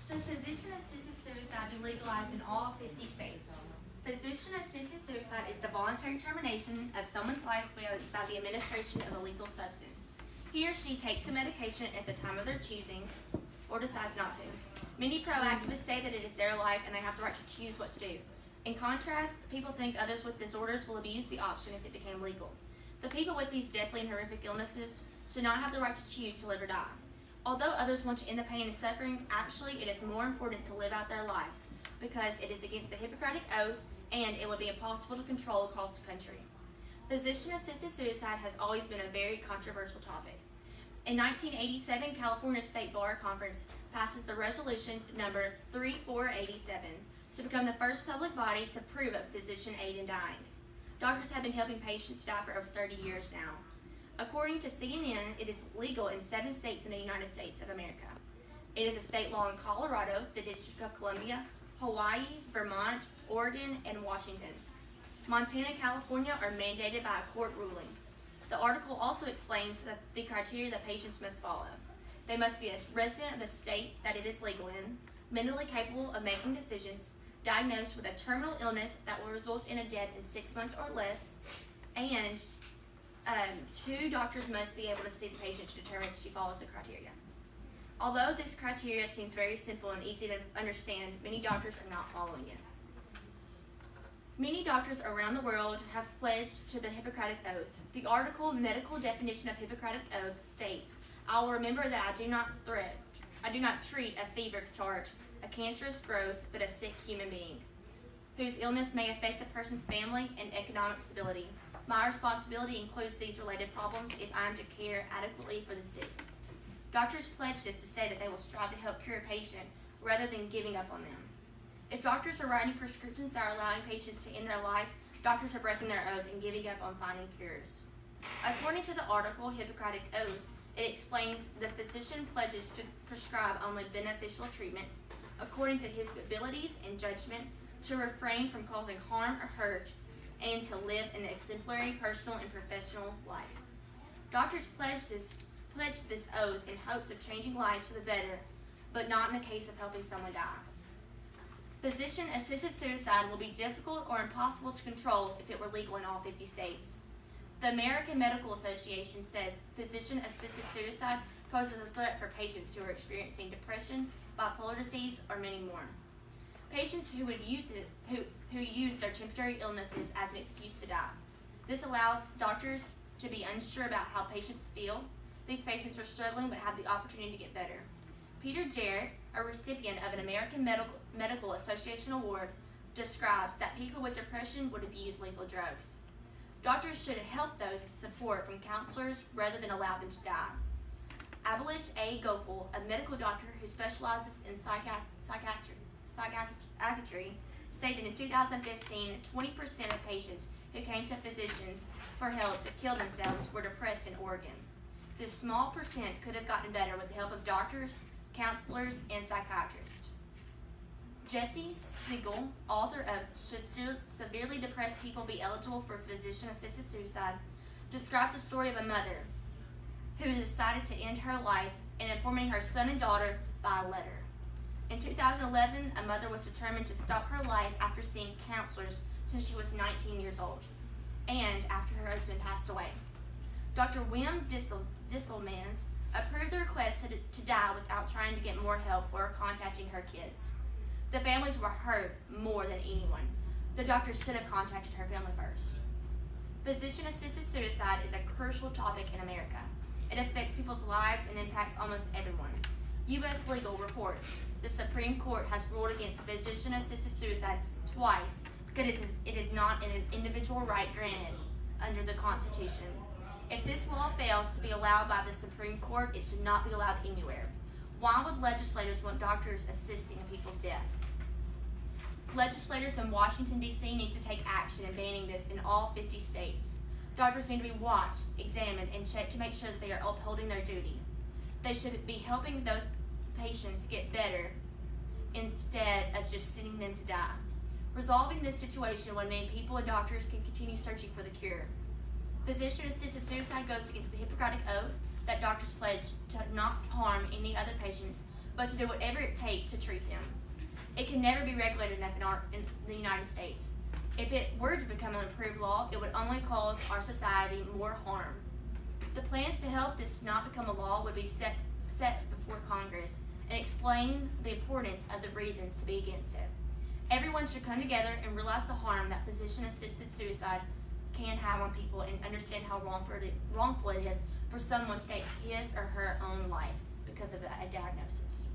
Should physician-assisted suicide be legalized in all 50 states? Physician-assisted suicide is the voluntary termination of someone's life by the administration of a lethal substance. He or she takes the medication at the time of their choosing or decides not to. Many pro-activists say that it is their life and they have the right to choose what to do. In contrast, people think others with disorders will abuse the option if it became legal. The people with these deathly and horrific illnesses should not have the right to choose to live or die. Although others want to end the pain and suffering, actually it is more important to live out their lives because it is against the Hippocratic Oath and it would be impossible to control across the country. Physician-assisted suicide has always been a very controversial topic. In 1987, California State Bar Conference passes the resolution number 3487 to become the first public body to prove a physician aid in dying. Doctors have been helping patients die for over 30 years now. According to CNN, it is legal in 7 states in the United States of America. It is a state law in Colorado, the District of Columbia, Hawaii, Vermont, Oregon, and Washington. Montana and California are mandated by a court ruling. The article also explains the criteria that patients must follow. They must be a resident of the state that it is legal in, mentally capable of making decisions, diagnosed with a terminal illness that will result in a death in 6 months or less, and 2 doctors must be able to see the patient to determine if she follows the criteria. Although this criteria seems very simple and easy to understand, many doctors are not following it. Many doctors around the world have pledged to the Hippocratic Oath. The article Medical Definition of Hippocratic Oath states, "I will remember that I do not treat a fever charge, a cancerous growth, but a sick human being, whose illness may affect the person's family and economic stability. My responsibility includes these related problems if I am to care adequately for the sick." Doctors pledge this to say that they will strive to help cure a patient rather than giving up on them. If doctors are writing prescriptions that are allowing patients to end their life, doctors are breaking their oath and giving up on finding cures. According to the article Hippocratic Oath, it explains the physician pledges to prescribe only beneficial treatments according to his abilities and judgment, to refrain from causing harm or hurt, and to live an exemplary personal and professional life. Doctors pledge this oath in hopes of changing lives for the better, but not in the case of helping someone die. Physician-assisted suicide will be difficult or impossible to control if it were legal in all 50 states. The American Medical Association says physician-assisted suicide poses a threat for patients who are experiencing depression, bipolar disease, or many more. Patients who use their temporary illnesses as an excuse to die. This allows doctors to be unsure about how patients feel. These patients are struggling but have the opportunity to get better. Peter Jarrett, a recipient of an American Medical Association award, describes that people with depression would abuse lethal drugs. Doctors should help those support from counselors rather than allow them to die. Abhilash A. Gopal, a medical doctor who specializes in psychiatry, stated that in 2015, 20% of patients who came to physicians for help to kill themselves were depressed in Oregon. This small percent could have gotten better with the help of doctors, counselors, and psychiatrists. Jesse Siegel, author of Should Severely Depressed People Be Eligible for Physician-Assisted Suicide, describes the story of a mother who decided to end her life and informing her son and daughter by a letter. In 2011, a mother was determined to stop her life after seeing counselors since she was 19 years old and after her husband passed away. Dr. Wim Disselmans approved the request to die without trying to get more help or contacting her kids. The families were hurt more than anyone. The doctor should have contacted her family first. Physician-assisted suicide is a crucial topic in America. It affects people's lives and impacts almost everyone. U.S. Legal reports the Supreme Court has ruled against physician-assisted suicide twice because it is not an individual right granted under the Constitution. If this law fails to be allowed by the Supreme Court, it should not be allowed anywhere. Why would legislators want doctors assisting in people's death? Legislators in Washington, D.C. need to take action in banning this in all 50 states. Doctors need to be watched, examined, and checked to make sure that they are upholding their duty. They should be helping those patients get better instead of just sending them to die. Resolving this situation would mean people and doctors can continue searching for the cure. Physician-assisted suicide goes against the Hippocratic Oath that doctors pledge to not harm any other patients but to do whatever it takes to treat them. It can never be regulated enough in the United States. If it were to become an approved law, it would only cause our society more harm. The plans to help this not become a law would be set before Congress and explain the importance of the reasons to be against it. Everyone should come together and realize the harm that physician-assisted suicide can have on people and understand how wrongful it is for someone to take his or her own life because of a diagnosis.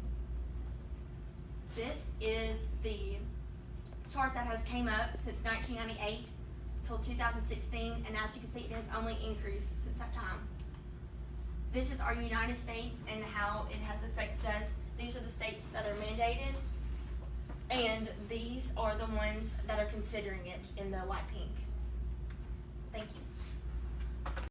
This is the chart that has came up since 1998 till 2016, and as you can see, it has only increased since that time. This is our United States and how it has affected us. These are the states that are mandated, and these are the ones that are considering it in the light pink. Thank you.